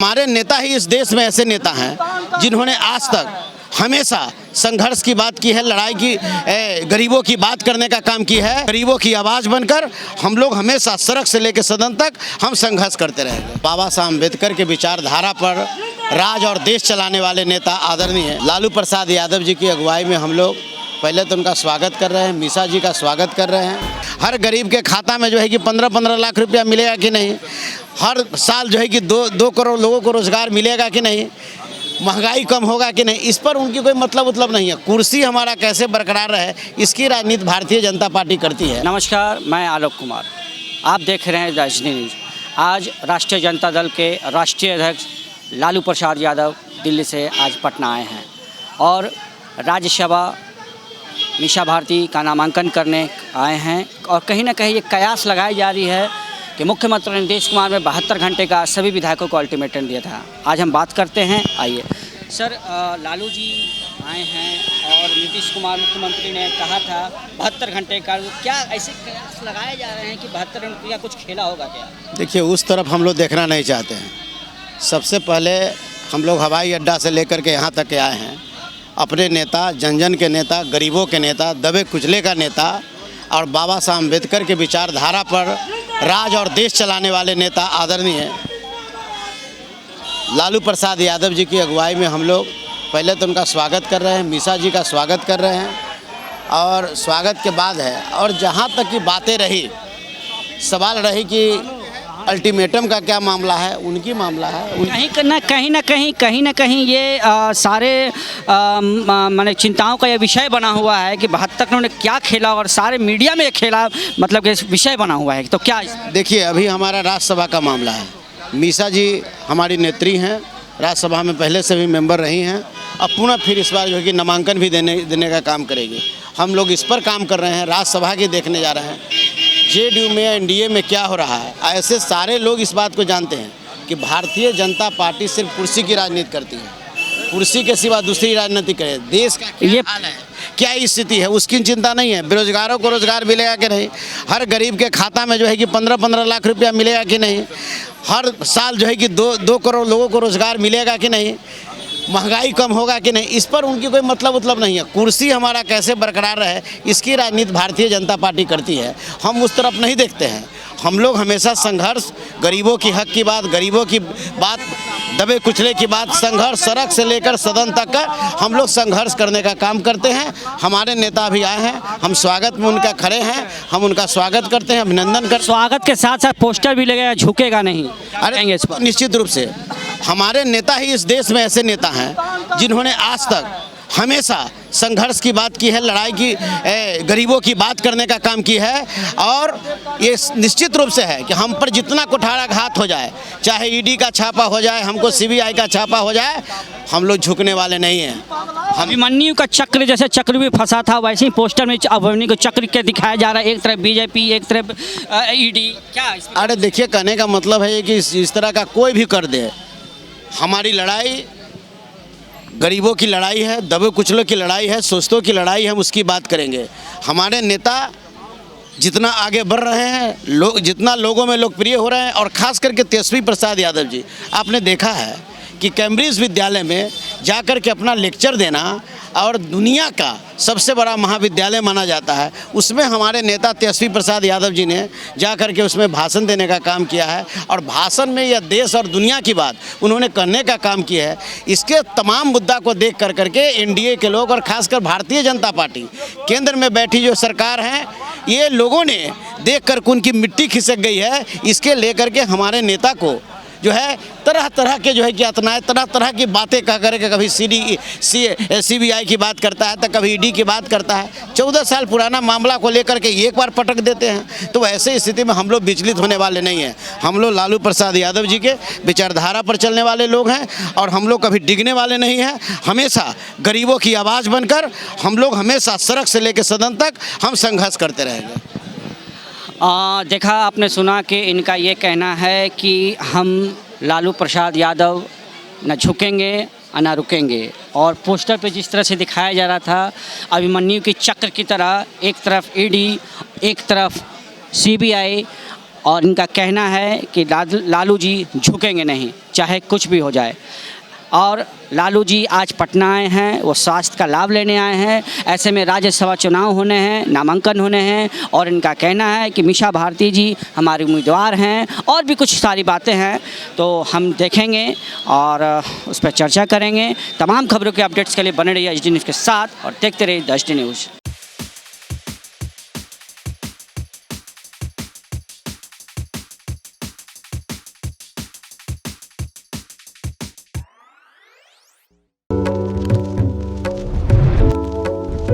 हमारे नेता ही इस देश में ऐसे नेता हैं जिन्होंने आज तक हमेशा संघर्ष की बात की है, लड़ाई की, गरीबों की बात करने का काम की है। गरीबों की आवाज़ बनकर हम लोग हमेशा सड़क से लेकर सदन तक हम संघर्ष करते रहेंगे। बाबा साहब अम्बेडकर के विचारधारा पर राज और देश चलाने वाले नेता आदरणीय लालू प्रसाद यादव जी की अगुवाई में हम लोग पहले तो उनका स्वागत कर रहे हैं, मीसा जी का स्वागत कर रहे हैं। हर गरीब के खाता में जो है कि 15-15 लाख रुपया मिलेगा कि नहीं, हर साल जो है कि 2 करोड़ लोगों को रोज़गार मिलेगा कि नहीं, महंगाई कम होगा कि नहीं, इस पर उनकी कोई मतलब नहीं है। कुर्सी हमारा कैसे बरकरार रहे, इसकी राजनीति भारतीय जनता पार्टी करती है। नमस्कार, मैं आलोक कुमार, आप देख रहे हैं राजनी न्यूज़। आज राष्ट्रीय जनता दल के राष्ट्रीय अध्यक्ष लालू प्रसाद यादव दिल्ली से आज पटना आए हैं और राज्यसभा मीसा भारती का नामांकन करने आए हैं और कहीं ना कहीं ये कयास लगाई जा रही है कि मुख्यमंत्री नीतीश कुमार ने 72 घंटे का सभी विधायकों को अल्टीमेटम दिया था। आज हम बात करते हैं, आइए सर। लालू जी आए हैं और नीतीश कुमार मुख्यमंत्री ने कहा था 72 घंटे का, क्या ऐसे कयास लगाए जा रहे हैं कि 72 घंटे का कुछ खेला होगा क्या? देखिए, उस तरफ हम लोग देखना नहीं चाहते हैं। सबसे पहले हम लोग हवाई अड्डा से लेकर के यहाँ तक के आए हैं। अपने नेता, जन जन के नेता, गरीबों के नेता, दबे कुचले का नेता और बाबा साहब अम्बेडकर के विचारधारा पर राज और देश चलाने वाले नेता आदरणीय लालू प्रसाद यादव जी की अगुवाई में हम लोग पहले तो उनका स्वागत कर रहे हैं, मीसा जी का स्वागत कर रहे हैं। और स्वागत के बाद है, और जहाँ तक की बातें रही, सवाल रही कि अल्टीमेटम का क्या मामला है, उनकी मामला है। कहीं ना कहीं ये सारे माने चिंताओं का ये विषय बना हुआ है कि 72 उन्होंने क्या खेला और सारे मीडिया में खेला, मतलब कि विषय बना हुआ है। तो क्या देखिए, अभी हमारा राज्यसभा का मामला है। मीसा जी हमारी नेत्री हैं, राज्यसभा में पहले से भी मेंबर रही हैं। अब पुनः फिर इस बार जो है कि नामांकन भी देने का काम करेगी। हम लोग इस पर काम कर रहे हैं, राज्यसभा की देखने जा रहे हैं जेडीयू में, एनडीए में क्या हो रहा है। ऐसे सारे लोग इस बात को जानते हैं कि भारतीय जनता पार्टी सिर्फ कुर्सी की राजनीति करती है, कुर्सी के सिवा दूसरी राजनीति करे। देश का क्या हाल है, क्या स्थिति है, उसकी चिंता नहीं है। बेरोजगारों को रोजगार मिलेगा कि नहीं, हर गरीब के खाता में जो है कि 15-15 लाख रुपया मिलेगा कि नहीं, हर साल जो है कि 2 करोड़ लोगों को रोजगार मिलेगा कि नहीं, महंगाई कम होगा कि नहीं, इस पर उनकी कोई मतलब नहीं है। कुर्सी हमारा कैसे बरकरार रहे, इसकी राजनीति भारतीय जनता पार्टी करती है। हम उस तरफ नहीं देखते हैं। हम लोग हमेशा संघर्ष, गरीबों की हक की बात, गरीबों की बात, दबे कुचले की बात, संघर्ष सड़क से लेकर सदन तक का हम लोग संघर्ष करने का काम करते हैं। हमारे नेता भी आए हैं, हम स्वागत में उनका खड़े हैं, हम उनका स्वागत करते हैं, अभिनंदन करते हैं। स्वागत के साथ साथ पोस्टर भी लगेगा, झुकेगा नहीं। अरे निश्चित रूप से हमारे नेता ही इस देश में ऐसे नेता हैं जिन्होंने आज तक हमेशा संघर्ष की बात की है, लड़ाई की, गरीबों की बात करने का काम की है। और ये निश्चित रूप से है कि हम पर जितना कुठाराघात हो जाए, चाहे ईडी का छापा हो जाए, हमको सीबीआई का छापा हो जाए, हम लोग झुकने वाले नहीं हैं। अभिमन्यु का चक्र, जैसे चक्र भी फंसा था, वैसे ही पोस्टर में अभिमन्यु को चक्र के दिखाया जा रहा है। एक तरफ बीजेपी, एक तरफ ईडी, क्या? अरे देखिए, कहने का मतलब है कि इस तरह का कोई भी कर दे, हमारी लड़ाई गरीबों की लड़ाई है, दबे कुचलों की लड़ाई है, सोचतों की लड़ाई है, हम उसकी बात करेंगे। हमारे नेता जितना आगे बढ़ रहे हैं, जितना लोगों में लोकप्रिय हो रहे हैं, और ख़ास करके तेजस्वी प्रसाद यादव जी, आपने देखा है कि कैम्ब्रिज विद्यालय में जाकर के अपना लेक्चर देना, और दुनिया का सबसे बड़ा महाविद्यालय माना जाता है, उसमें हमारे नेता तेजस्वी प्रसाद यादव जी ने जाकर के उसमें भाषण देने का काम किया है। और भाषण में यह देश और दुनिया की बात उन्होंने करने का काम किया है। इसके तमाम मुद्दा को देख करके एनडीए के लोग और खासकर भारतीय जनता पार्टी केंद्र में बैठी जो सरकार है, ये लोगों ने देख कर उनकी मिट्टी खिसक गई है। इसके लेकर के हमारे नेता को जो है तरह तरह के जो है कि यातनाएं, तरह तरह की बातें कह करके कभी सीबीआई की बात करता है, तो कभी ईडी की बात करता है। 14 साल पुराना मामला को लेकर के एक बार पटक देते हैं। तो ऐसे स्थिति में हम लोग विचलित होने वाले नहीं हैं। हम लोग लालू प्रसाद यादव जी के विचारधारा पर चलने वाले लोग हैं और हम लोग कभी डिगने वाले नहीं हैं। हमेशा गरीबों की आवाज़ बनकर हम लोग हमेशा सड़क से लेकर सदन तक हम संघर्ष करते रहेंगे। देखा, आपने सुना कि इनका ये कहना है कि हम लालू प्रसाद यादव न झुकेंगे न रुकेंगे। और पोस्टर पे जिस तरह से दिखाया जा रहा था अभिमन्यु की चक्र की तरह, एक तरफ ईडी, एक तरफ सीबीआई, और इनका कहना है कि लालू जी झुकेंगे नहीं, चाहे कुछ भी हो जाए। और लालू जी आज पटना आए हैं, वो स्वास्थ्य का लाभ लेने आए हैं। ऐसे में राज्यसभा चुनाव होने हैं, नामांकन होने हैं, और इनका कहना है कि मीसा भारती जी हमारे उम्मीदवार हैं, और भी कुछ सारी बातें हैं। तो हम देखेंगे और उस पर चर्चा करेंगे। तमाम खबरों के अपडेट्स के लिए बने रहिए HD न्यूज़ के साथ और देखते रहिए HD न्यूज़।